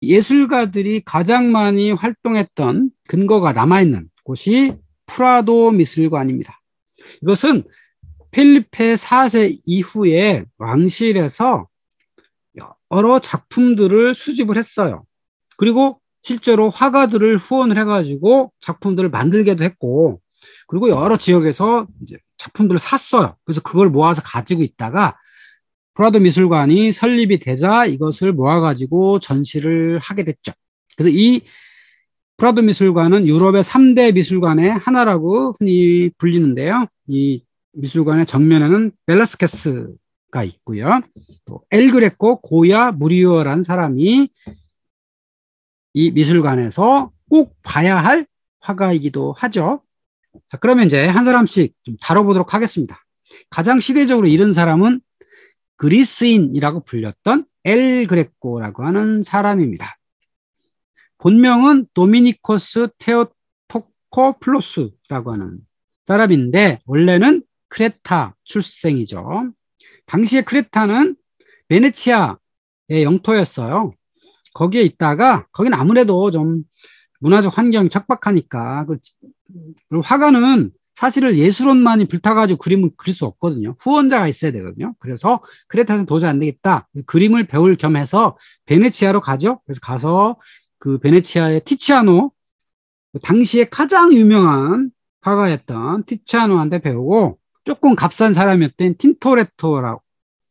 예술가들이 가장 많이 활동했던 근거가 남아있는 곳이 프라도 미술관입니다. 이것은 필리페 4세 이후에 왕실에서 여러 작품들을 수집을 했어요. 그리고 실제로 화가들을 후원을 해가지고 작품들을 만들기도 했고, 그리고 여러 지역에서 이제 작품들을 샀어요. 그래서 그걸 모아서 가지고 있다가 프라도 미술관이 설립이 되자 이것을 모아가지고 전시를 하게 됐죠. 그래서 이 프라도 미술관은 유럽의 3대 미술관의 하나라고 흔히 불리는데요. 이 미술관의 정면에는 벨라스케스가 있고요. 또 엘그레코 고야 무리오라는 사람이 이 미술관에서 꼭 봐야 할 화가이기도 하죠. 자, 그러면 이제 한 사람씩 좀 다뤄보도록 하겠습니다. 가장 시대적으로 이른 사람은 그리스인이라고 불렸던 엘 그레코라고 하는 사람입니다. 본명은 도미니코스 테오토코플로스라고 하는 사람인데 원래는 크레타 출생이죠. 당시에 크레타는 베네치아의 영토였어요. 거기에 있다가 거기는 아무래도 좀 문화적 환경이 척박하니까 화가는 사실은 예술원만이 불타가지고 그림을 그릴 수 없거든요. 후원자가 있어야 되거든요. 그래서 크레타는 도저히 안 되겠다. 그림을 배울 겸해서 베네치아로 가죠. 그래서 가서 그 베네치아의 티치아노, 당시에 가장 유명한 화가였던 티치아노한테 배우고 조금 값싼 사람이었던 틴토레토라고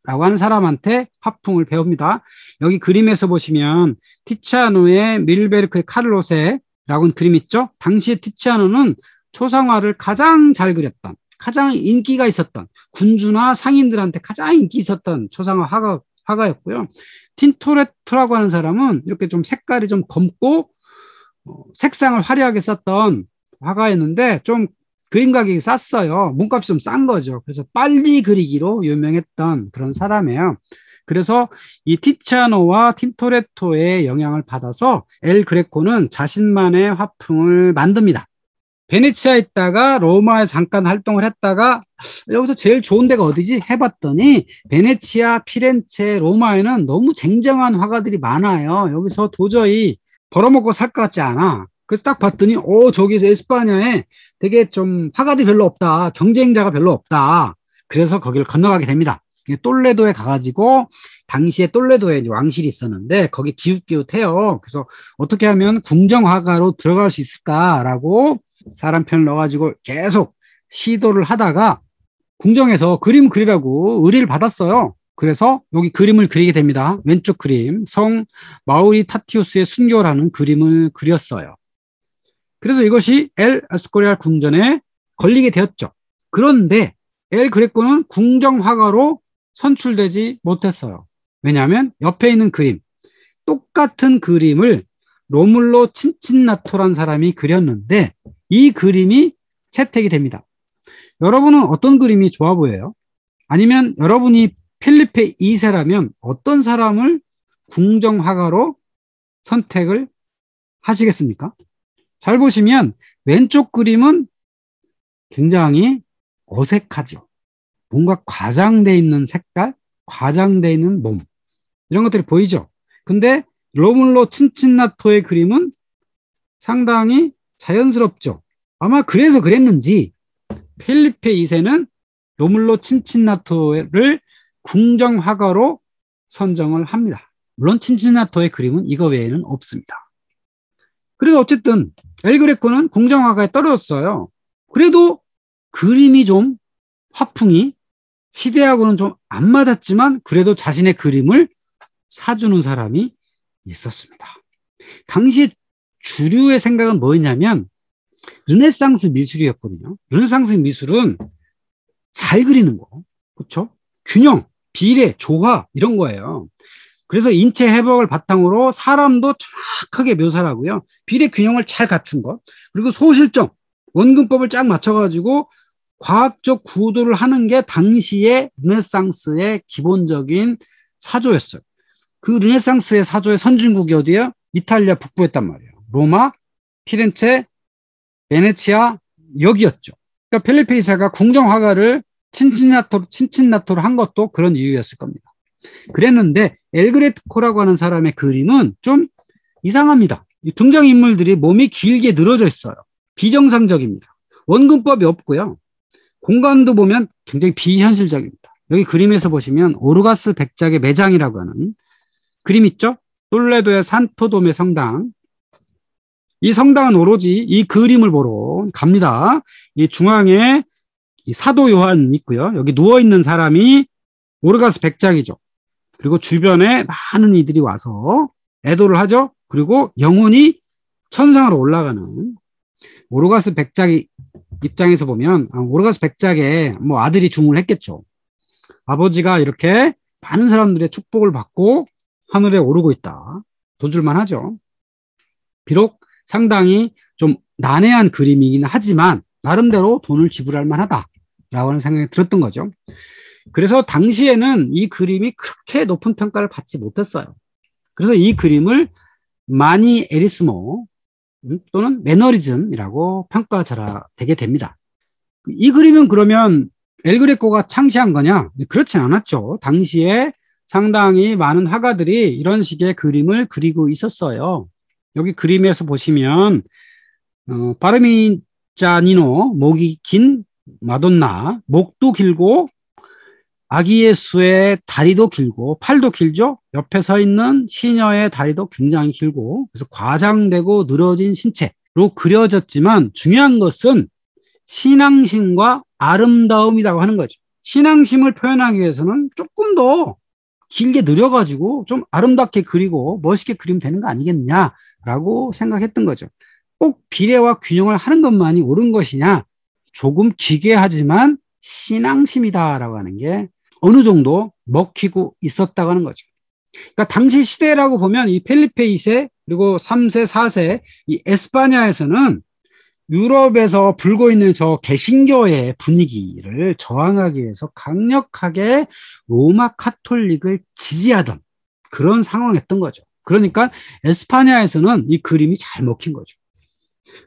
하는 사람한테 화풍을 배웁니다. 여기 그림에서 보시면 티치아노의 밀베르크의 카를로세라고 하는 그림 있죠? 당시에 티치아노는 초상화를 가장 잘 그렸던, 가장 인기가 있었던, 군주나 상인들한테 가장 인기 있었던 초상화 화가였고요. 틴토레토라고 하는 사람은 이렇게 좀 색깔이 좀 검고 색상을 화려하게 썼던 화가였는데 좀 그림 가격이 쌌어요. 몸값이 좀 싼 거죠. 그래서 빨리 그리기로 유명했던 그런 사람이에요. 그래서 이 티치아노와 틴토레토의 영향을 받아서 엘 그레코는 자신만의 화풍을 만듭니다. 베네치아에 있다가 로마에 잠깐 활동을 했다가 여기서 제일 좋은 데가 어디지? 해봤더니 베네치아, 피렌체, 로마에는 너무 쟁쟁한 화가들이 많아요. 여기서 도저히 벌어먹고 살 것 같지 않아. 그래서 딱 봤더니 저기서 에스파냐에 되게 좀 화가들이 별로 없다. 경쟁자가 별로 없다. 그래서 거기를 건너가게 됩니다. 똘레도에 가가지고 당시에 똘레도에 이제 왕실이 있었는데 거기 기웃기웃해요. 그래서 어떻게 하면 궁정화가로 들어갈 수 있을까라고 사람 편을 넣어가지고 계속 시도를 하다가 궁정에서 그림 그리라고 의뢰를 받았어요. 그래서 여기 그림을 그리게 됩니다. 왼쪽 그림, 성 마우리타티우스의 순교라는 그림을 그렸어요. 그래서 이것이 엘 에스코리알 궁전에 걸리게 되었죠. 그런데 엘 그레코는 궁정화가로 선출되지 못했어요. 왜냐하면 옆에 있는 그림, 똑같은 그림을 로물로 친친나토란 사람이 그렸는데 이 그림이 채택이 됩니다. 여러분은 어떤 그림이 좋아 보여요? 아니면 여러분이 필리페 2세라면 어떤 사람을 궁정화가로 선택을 하시겠습니까? 잘 보시면 왼쪽 그림은 굉장히 어색하죠. 뭔가 과장되어 있는 색깔, 과장되어 있는 몸 이런 것들이 보이죠. 근데 로물로 친친나토의 그림은 상당히 자연스럽죠. 아마 그래서 그랬는지 필리페 2세는 로물로 친친나토를 궁정화가로 선정을 합니다. 물론 친친나토의 그림은 이거 외에는 없습니다. 그래도 어쨌든 엘 그레코는 궁정화가에 떨어졌어요. 그래도 그림이 좀 화풍이 시대하고는 좀 안 맞았지만 그래도 자신의 그림을 사주는 사람이 있었습니다. 당시에 주류의 생각은 뭐였냐면 르네상스 미술이었거든요. 르네상스 미술은 잘 그리는 거, 그렇죠? 균형, 비례, 조화 이런 거예요. 그래서 인체 해부학을 바탕으로 사람도 정확하게 묘사를 하고요. 비례 균형을 잘 갖춘 것, 그리고 소실점, 원근법을 쫙 맞춰가지고 과학적 구도를 하는 게 당시의 르네상스의 기본적인 사조였어요. 그 르네상스의 사조의 선진국이 어디예요? 이탈리아 북부였단 말이에요. 로마, 피렌체, 베네치아 여기였죠. 그러니까 필리페 2세가 궁정화가를 친친나토로 한 것도 그런 이유였을 겁니다. 그랬는데 엘 그레코라고 하는 사람의 그림은 좀 이상합니다. 이 등장인물들이 몸이 길게 늘어져 있어요. 비정상적입니다. 원근법이 없고요. 공간도 보면 굉장히 비현실적입니다. 여기 그림에서 보시면 오르가스 백작의 매장이라고 하는 그림 있죠? 톨레도의 산토돔의 성당. 이 성당은 오로지 이 그림을 보러 갑니다. 이 중앙에 이 사도 요한 있고요. 여기 누워있는 사람이 오르가스 백작이죠. 그리고 주변에 많은 이들이 와서 애도를 하죠. 그리고 영혼이 천상으로 올라가는 오르가스 백작의 입장에서 보면 오르가스 백작의 뭐 아들이 중을 했겠죠. 아버지가 이렇게 많은 사람들의 축복을 받고 하늘에 오르고 있다. 도줄만 하죠. 비록 상당히 좀 난해한 그림이긴 하지만 나름대로 돈을 지불할 만하다라고 하는 생각이 들었던 거죠. 그래서 당시에는 이 그림이 그렇게 높은 평가를 받지 못했어요. 그래서 이 그림을 마니에리스모 또는 매너리즘이라고 평가되게 됩니다. 이 그림은 그러면 엘그레코가 창시한 거냐? 그렇진 않았죠. 당시에 상당히 많은 화가들이 이런 식의 그림을 그리고 있었어요. 여기 그림에서 보시면 파르미자니노, 목이 긴 마돈나, 목도 길고 아기 예수의 다리도 길고 팔도 길죠. 옆에 서 있는 시녀의 다리도 굉장히 길고 그래서 과장되고 늘어진 신체로 그려졌지만 중요한 것은 신앙심과 아름다움이라고 하는 거죠. 신앙심을 표현하기 위해서는 조금 더 길게 늘어가지고 좀 아름답게 그리고 멋있게 그리면 되는 거 아니겠냐라고 생각했던 거죠. 꼭 비례와 균형을 하는 것만이 옳은 것이냐? 조금 기괴하지만 신앙심이다라고 하는 게 어느 정도 먹히고 있었다고 하는 거죠. 그러니까 당시 시대라고 보면 이 펠리페 2세 그리고 3세, 4세 이 에스파냐에서는 유럽에서 불고 있는 저 개신교의 분위기를 저항하기 위해서 강력하게 로마 카톨릭을 지지하던 그런 상황이었던 거죠. 그러니까 에스파냐에서는 이 그림이 잘 먹힌 거죠.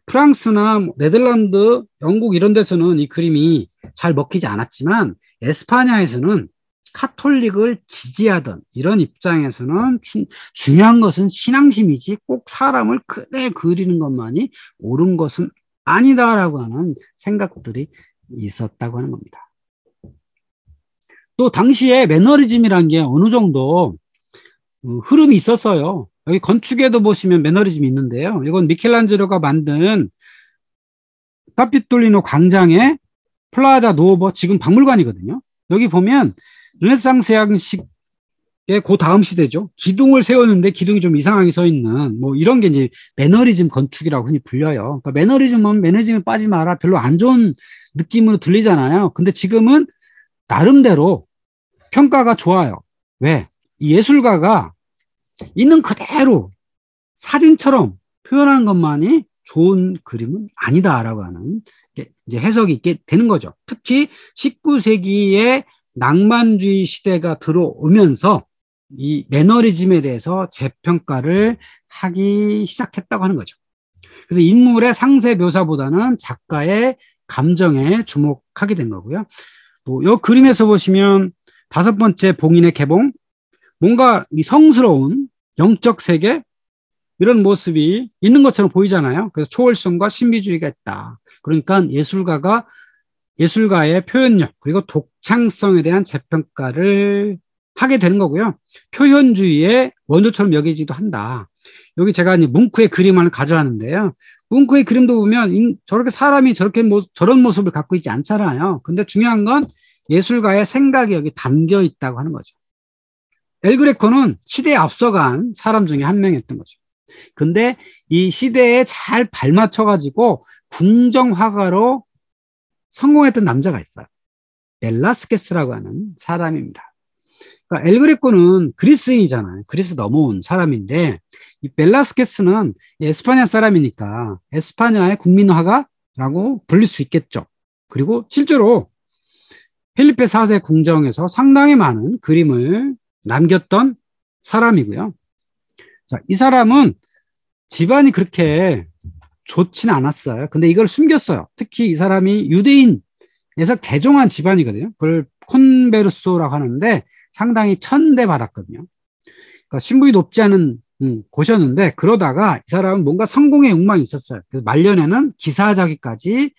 프랑스나 네덜란드, 영국 이런 데서는 이 그림이 잘 먹히지 않았지만 에스파냐에서는 카톨릭을 지지하던 이런 입장에서는 중요한 것은 신앙심이지 꼭 사람을 크게 그리는 것만이 옳은 것은 아니다라고 하는 생각들이 있었다고 하는 겁니다. 또 당시에 매너리즘이라는 게 어느 정도 흐름이 있었어요. 여기 건축에도 보시면 매너리즘이 있는데요. 이건 미켈란젤로가 만든 카피톨리노 광장의 플라자 누오버 지금 박물관이거든요. 여기 보면 르네상스 양식의 그 다음 시대죠. 기둥을 세웠는데 기둥이 좀 이상하게 서 있는 뭐 이런 게 이제 매너리즘 건축이라고 흔히 불려요. 그러니까 매너리즘에 빠지지 마라. 별로 안 좋은 느낌으로 들리잖아요. 근데 지금은 나름대로 평가가 좋아요. 왜? 이 예술가가 있는 그대로 사진처럼 표현하는 것만이 좋은 그림은 아니다라고 하는 이제 해석이 있게 되는 거죠. 특히 19세기에 낭만주의 시대가 들어오면서 이 매너리즘에 대해서 재평가를 하기 시작했다고 하는 거죠. 그래서 인물의 상세 묘사보다는 작가의 감정에 주목하게 된 거고요. 또 이 그림에서 보시면 5번째 봉인의 개봉, 뭔가 이 성스러운 영적 세계 이런 모습이 있는 것처럼 보이잖아요. 그래서 초월성과 신비주의가 있다. 그러니까 예술가의 표현력 그리고 독창성에 대한 재평가를 하게 되는 거고요. 표현주의의 원조처럼 여기지도 한다. 여기 제가 이제 뭉크의 그림을 가져왔는데요. 뭉크의 그림도 보면 저렇게 사람이 저런 모습을 갖고 있지 않잖아요. 근데 중요한 건 예술가의 생각이 여기 담겨 있다고 하는 거죠. 엘그레코는 시대에 앞서간 사람 중에 한 명이었던 거죠. 근데 이 시대에 잘 발맞춰가지고 궁정화가로 성공했던 남자가 있어요. 벨라스케스라고 하는 사람입니다. 그러니까 엘그레코는 그리스인이잖아요. 그리스 넘어온 사람인데 이 벨라스케스는 에스파냐 사람이니까 에스파냐의 국민화가라고 불릴 수 있겠죠. 그리고 실제로 필리페 4세 궁정에서 상당히 많은 그림을 남겼던 사람이고요. 자, 이 사람은 집안이 그렇게 좋지는 않았어요. 근데 이걸 숨겼어요. 특히 이 사람이 유대인에서 개종한 집안이거든요. 그걸 콘베르소라고 하는데 상당히 천대받았거든요. 그러니까 신분이 높지 않은 보셨는데 그러다가 이 사람은 뭔가 성공의 욕망이 있었어요. 그래서 말년에는 기사 자기까지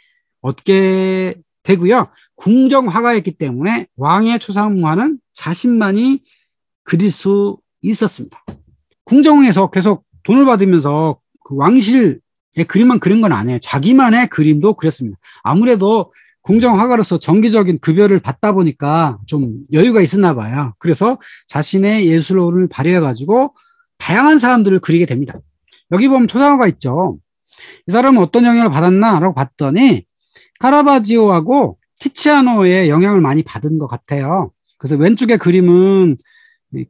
얻게 되고요. 궁정화가였기 때문에 왕의 초상화는 자신만이 그릴 수 있었습니다. 궁정에서 계속 돈을 받으면서 그 왕실의 그림만 그린 건 아니에요. 자기만의 그림도 그렸습니다. 아무래도 궁정화가로서 정기적인 급여를 받다 보니까 좀 여유가 있었나 봐요. 그래서 자신의 예술을 발휘해가지고 다양한 사람들을 그리게 됩니다. 여기 보면 초상화가 있죠. 이 사람은 어떤 영향을 받았나? 라고 봤더니 카라바지오하고 티치아노의 영향을 많이 받은 것 같아요. 그래서 왼쪽의 그림은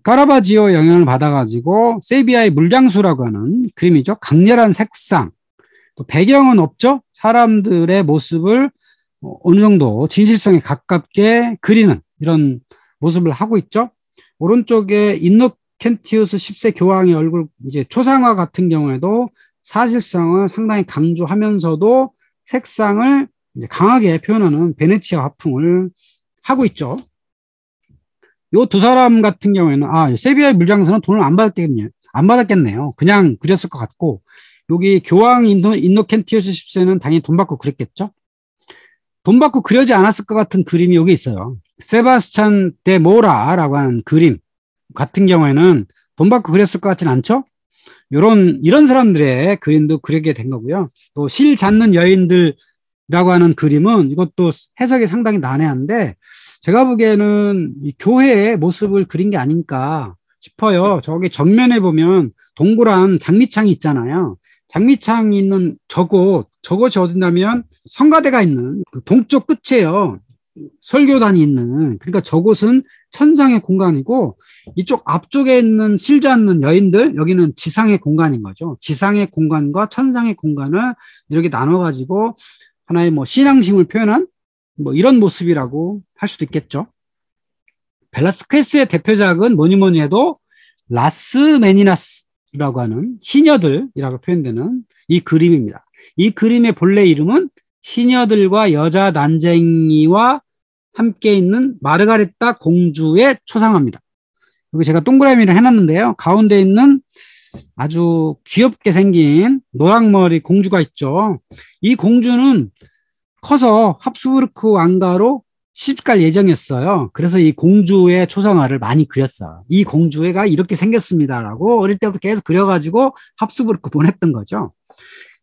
카라바지오 영향을 받아가지고 세비야의 물장수라고 하는 그림이죠. 강렬한 색상, 또 배경은 없죠. 사람들의 모습을 어느 정도 진실성에 가깝게 그리는 이런 모습을 하고 있죠. 오른쪽에 인노켄티우스 10세 교황의 얼굴 이제 초상화 같은 경우에도 사실성을 상당히 강조하면서도 색상을 이제 강하게 표현하는 베네치아 화풍을 하고 있죠. 요 두 사람 같은 경우에는 세비야의 물장수는 돈을 안 받았겠네요. 그냥 그렸을 것 같고 여기 교황 인노켄티우스 10세는 당연히 돈 받고 그랬겠죠. 돈 받고 그려지 않았을 것 같은 그림이 여기 있어요. 세바스찬 데 모라라고 하는 그림 같은 경우에는 돈 받고 그렸을 것 같진 않죠? 이런 사람들의 그림도 그리게 된 거고요. 또 실 잡는 여인들이라고 하는 그림은 이것도 해석이 상당히 난해한데 제가 보기에는 이 교회의 모습을 그린 게 아닌가 싶어요. 저기 정면에 보면 동그란 장미창이 있잖아요. 장미창이 있는 저곳이 어딘가면 성가대가 있는 그 동쪽 끝이에요. 설교단이 있는. 그러니까 저곳은 천상의 공간이고 이쪽 앞쪽에 있는 실 잡는 여인들 여기는 지상의 공간인 거죠. 지상의 공간과 천상의 공간을 이렇게 나눠가지고 하나의 뭐 신앙심을 표현한 뭐 이런 모습이라고 할 수도 있겠죠. 벨라스케스의 대표작은 뭐니 해도 라스 메니나스라고 하는 시녀들이라고 표현되는 이 그림입니다. 이 그림의 본래 이름은 시녀들과 여자 난쟁이와 함께 있는 마르가레타 공주의 초상화입니다. 여기 제가 동그라미를 해놨는데요. 가운데 있는 아주 귀엽게 생긴 노랑머리 공주가 있죠. 이 공주는 커서 합스부르크 왕가로 시집갈 예정이었어요. 그래서 이 공주의 초상화를 많이 그렸어요. 이 공주가 이렇게 생겼습니다라고 어릴 때부터 계속 그려가지고 합스부르크 보냈던 거죠.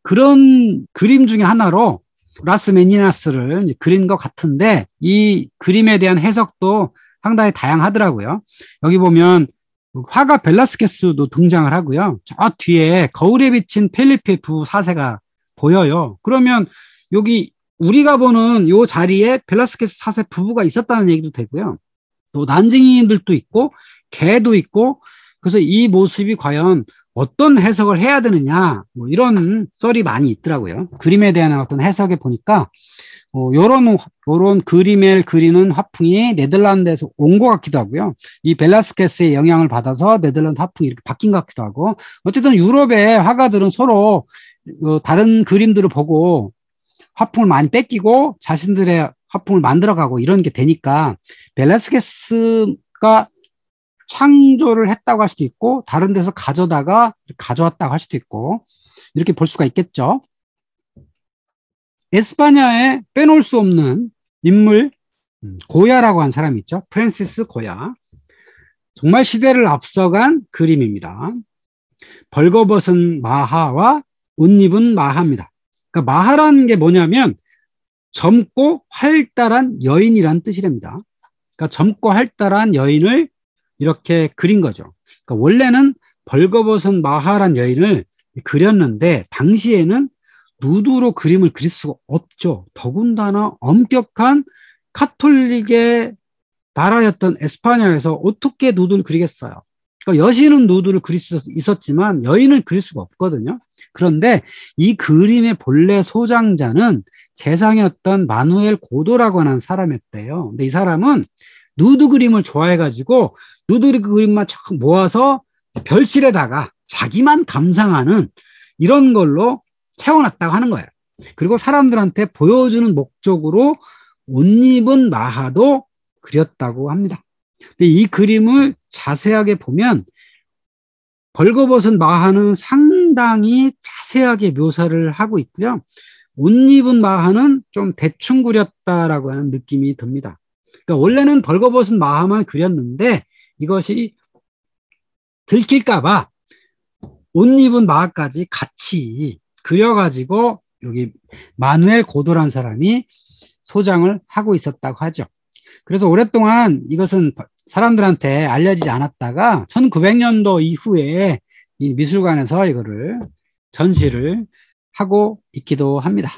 그런 그림 중에 하나로 라스 메니나스를 그린 것 같은데 이 그림에 대한 해석도 상당히 다양하더라고요. 여기 보면 화가 벨라스케스도 등장을 하고요. 저 뒤에 거울에 비친 펠리페 부 4세가 보여요. 그러면 여기 우리가 보는 이 자리에 벨라스케스 4세 부부가 있었다는 얘기도 되고요. 또 난쟁이들도 있고 개도 있고 그래서 이 모습이 과연 어떤 해석을 해야 되느냐 뭐 이런 썰이 많이 있더라고요. 그림에 대한 어떤 해석에 보니까 요런 그림을 그리는 화풍이 네덜란드에서 온 것 같기도 하고요. 이 벨라스케스의 영향을 받아서 네덜란드 화풍이 이렇게 바뀐 것 같기도 하고 어쨌든 유럽의 화가들은 서로 다른 그림들을 보고 화풍을 많이 뺏기고 자신들의 화풍을 만들어가고 이런 게 되니까 벨라스케스가 창조를 했다고 할 수도 있고 다른 데서 가져왔다고 할 수도 있고 이렇게 볼 수가 있겠죠. 에스파냐에 빼놓을 수 없는 인물 고야라고 한 사람이 있죠. 프란시스 고야. 정말 시대를 앞서간 그림입니다. 벌거벗은 마하와 옷 입은 마하입니다. 그러니까 마하라는 게 뭐냐면 젊고 활달한 여인이란 뜻이랍니다. 그러니까 젊고 활달한 여인을 이렇게 그린 거죠. 그러니까 원래는 벌거벗은 마하란 여인을 그렸는데 당시에는 누드로 그림을 그릴 수가 없죠. 더군다나 엄격한 카톨릭의 나라였던 에스파냐에서 어떻게 누드를 그리겠어요. 그러니까 여신은 누드를 그릴 수 있었지만 여인을 그릴 수가 없거든요. 그런데 이 그림의 본래 소장자는 재상이었던 마누엘 고도라고 하는 사람이었대요. 근데 이 사람은 누드 그림을 좋아해가지고 누드 그림만 쫙 모아서 별실에다가 자기만 감상하는 이런 걸로 채워놨다고 하는 거예요. 그리고 사람들한테 보여주는 목적으로 옷 입은 마하도 그렸다고 합니다. 근데 이 그림을 자세하게 보면 벌거벗은 마하는 상당히 자세하게 묘사를 하고 있고요. 옷 입은 마하는 좀 대충 그렸다라고 하는 느낌이 듭니다. 그러니까 원래는 벌거벗은 마하만 그렸는데 이것이 들킬까봐 옷 입은 마하까지 같이 그려가지고 여기 마누엘 고도란 사람이 소장을 하고 있었다고 하죠. 그래서 오랫동안 이것은 사람들한테 알려지지 않았다가 1900년도 이후에 이 미술관에서 이거를 전시를 하고 있기도 합니다.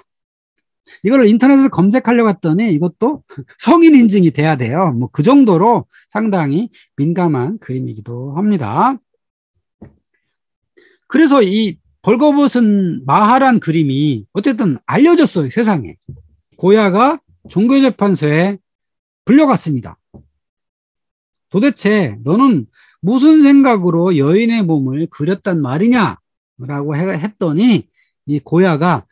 이거를 인터넷에서 검색하려고 했더니 이것도 성인 인증이 돼야 돼요. 뭐 그 정도로 상당히 민감한 그림이기도 합니다. 그래서 이 벌거벗은 마하란 그림이 어쨌든 알려졌어요, 세상에. 고야가 종교재판소에 불려갔습니다. 도대체 너는 무슨 생각으로 여인의 몸을 그렸단 말이냐? 라고 했더니 이 고야가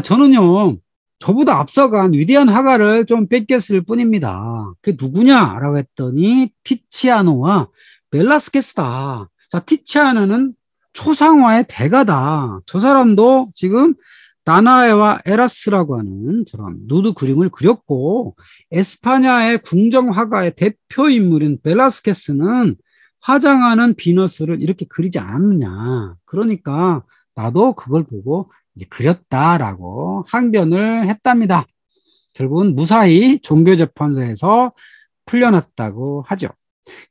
저는요 저보다 앞서간 위대한 화가를 좀 뺏겼을 뿐입니다. 그게 누구냐? 라고 했더니 티치아노와 벨라스케스다. 자, 티치아노는 초상화의 대가다. 저 사람도 지금 다나에와 에라스라고 하는 저런 누드 그림을 그렸고, 에스파냐의 궁정화가의 대표 인물인 벨라스케스는 화장하는 비너스를 이렇게 그리지 않느냐. 그러니까 나도 그걸 보고 이제 그렸다라고 항변을 했답니다. 결국은 무사히 종교재판소에서 풀려났다고 하죠.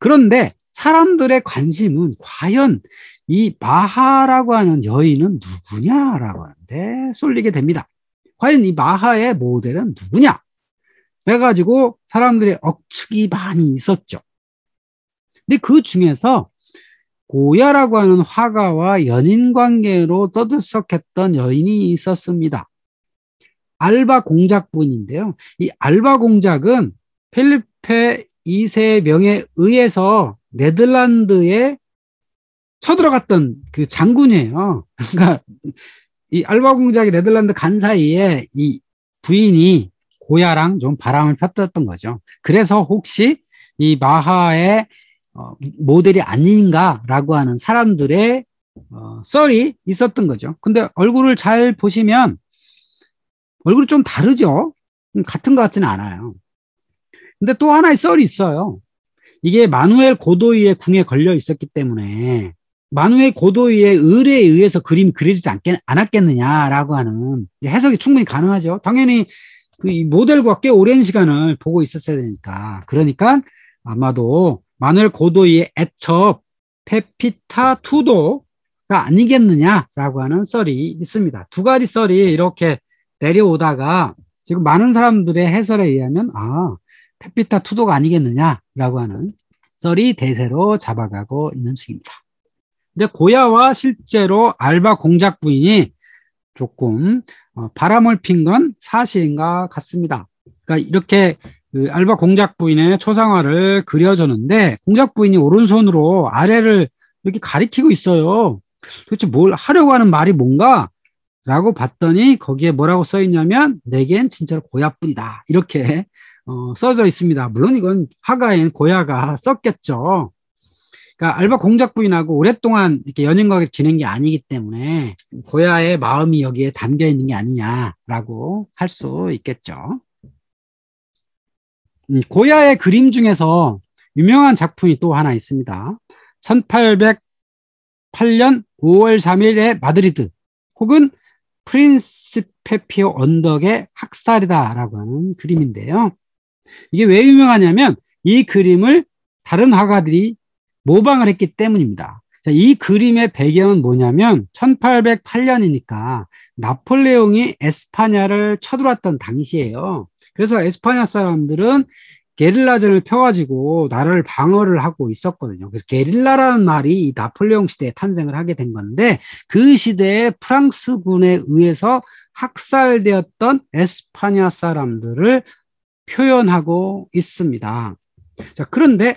그런데 사람들의 관심은 과연 이 마하라고 하는 여인은 누구냐라고 하는데 쏠리게 됩니다. 과연 이 마하의 모델은 누구냐? 그래가지고 사람들의 억측이 많이 있었죠. 근데 그 중에서 고야라고 하는 화가와 연인 관계로 떠들썩했던 여인이 있었습니다. 알바 공작부인인데요. 이 알바 공작은 필리페 2세의 명에 의해서 네덜란드에 쳐들어갔던 그 장군이에요. 그러니까 이 알바 공작이 네덜란드 간 사이에 이 부인이 고야랑 좀 바람을 폈던 거죠. 그래서 혹시 이 마하의 모델이 아닌가라고 하는 사람들의 썰이 있었던 거죠. 근데 얼굴을 잘 보시면 얼굴이 좀 다르죠. 같은 것 같지는 않아요. 근데 또 하나의 썰이 있어요. 이게 마누엘 고도이의 궁에 걸려 있었기 때문에 마누엘 고도이의 의뢰에 의해서 그림이 그려지지 않았겠느냐라고 하는 해석이 충분히 가능하죠. 당연히 그 모델과 꽤 오랜 시간을 보고 있었어야 되니까. 그러니까 아마도 마누엘 고도이의 애첩 페피타 투도가 아니겠느냐라고 하는 썰이 있습니다. 두 가지 썰이 이렇게 내려오다가 지금 많은 사람들의 해설에 의하면 페피타 투도가 아니겠느냐라고 하는 썰이 대세로 잡아가고 있는 중입니다. 근데 고야와 실제로 알바 공작 부인이 조금 바람을 핀 건 사실인가 같습니다. 그러니까 이렇게 그 알바 공작 부인의 초상화를 그려줬는데 공작 부인이 오른손으로 아래를 이렇게 가리키고 있어요. 도대체 뭘 하려고 하는 말이 뭔가? 라고 봤더니 거기에 뭐라고 써 있냐면 내겐 진짜로 고야뿐이다. 이렇게 써져 있습니다. 물론 이건 화가인 고야가 썼겠죠. 그러니까 알바 공작 부인하고 오랫동안 이렇게 연인관계를 지낸 게 아니기 때문에 고야의 마음이 여기에 담겨 있는 게 아니냐라고 할 수 있겠죠. 고야의 그림 중에서 유명한 작품이 또 하나 있습니다. 1808년 5월 3일의 마드리드 혹은 프린시페 피오 언덕의 학살이다라고 하는 그림인데요. 이게 왜 유명하냐면 이 그림을 다른 화가들이 모방을 했기 때문입니다. 자, 이 그림의 배경은 뭐냐면 1808년이니까 나폴레옹이 에스파냐를 쳐들어왔던 당시예요. 그래서 에스파냐 사람들은 게릴라전을 펴가지고 나라를 방어를 하고 있었거든요. 그래서 게릴라라는 말이 이 나폴레옹 시대에 탄생을 하게 된 건데 그 시대에 프랑스군에 의해서 학살되었던 에스파냐 사람들을 표현하고 있습니다. 자, 그런데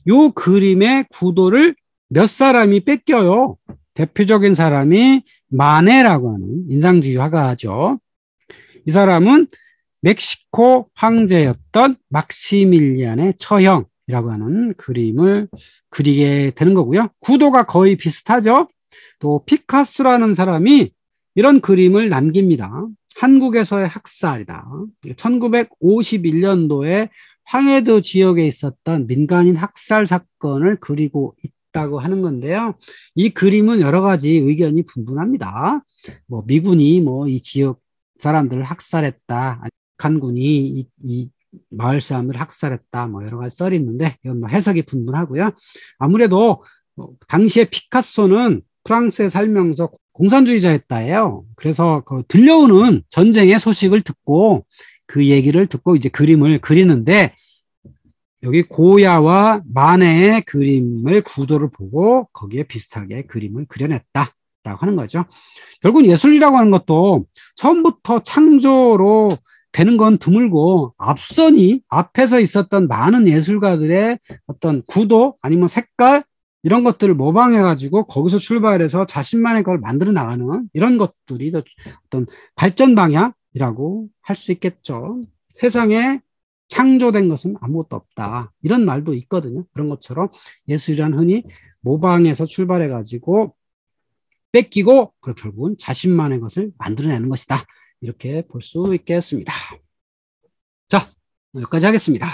요 그림의 구도를 몇 사람이 뺏겨요. 대표적인 사람이 마네라고 하는 인상주의 화가죠. 이 사람은 멕시코 황제였던 막시밀리안의 처형, 이라고 하는 그림을 그리게 되는 거고요. 구도가 거의 비슷하죠. 또 피카소라는 사람이 이런 그림을 남깁니다. 한국에서의 학살이다. 1951년도에 황해도 지역에 있었던 민간인 학살 사건을 그리고 있다고 하는 건데요. 이 그림은 여러 가지 의견이 분분합니다. 뭐 미군이 뭐 이 지역 사람들을 학살했다. 북한군이 이 마을 사람을 학살했다. 뭐 여러 가지 썰이 있는데 이건 뭐 해석이 분분하고요. 아무래도 당시에 피카소는 프랑스에 살면서 공산주의자였다예요. 그래서 그 들려오는 전쟁의 소식을 듣고 그 얘기를 듣고 이제 그림을 그리는데 여기 고야와 마네의 그림을 구도를 보고 거기에 비슷하게 그림을 그려냈다라고 하는 거죠. 결국 예술이라고 하는 것도 처음부터 창조로 되는 건 드물고 앞에서 있었던 많은 예술가들의 어떤 구도 아니면 색깔 이런 것들을 모방해가지고 거기서 출발해서 자신만의 걸 만들어 나가는 이런 것들이 어떤 발전 방향이라고 할 수 있겠죠. 세상에 창조된 것은 아무것도 없다. 이런 말도 있거든요. 그런 것처럼 예술이란 흔히 모방에서 출발해가지고 뺏기고 결국은 자신만의 것을 만들어내는 것이다. 이렇게 볼 수 있겠습니다. 자, 여기까지 하겠습니다.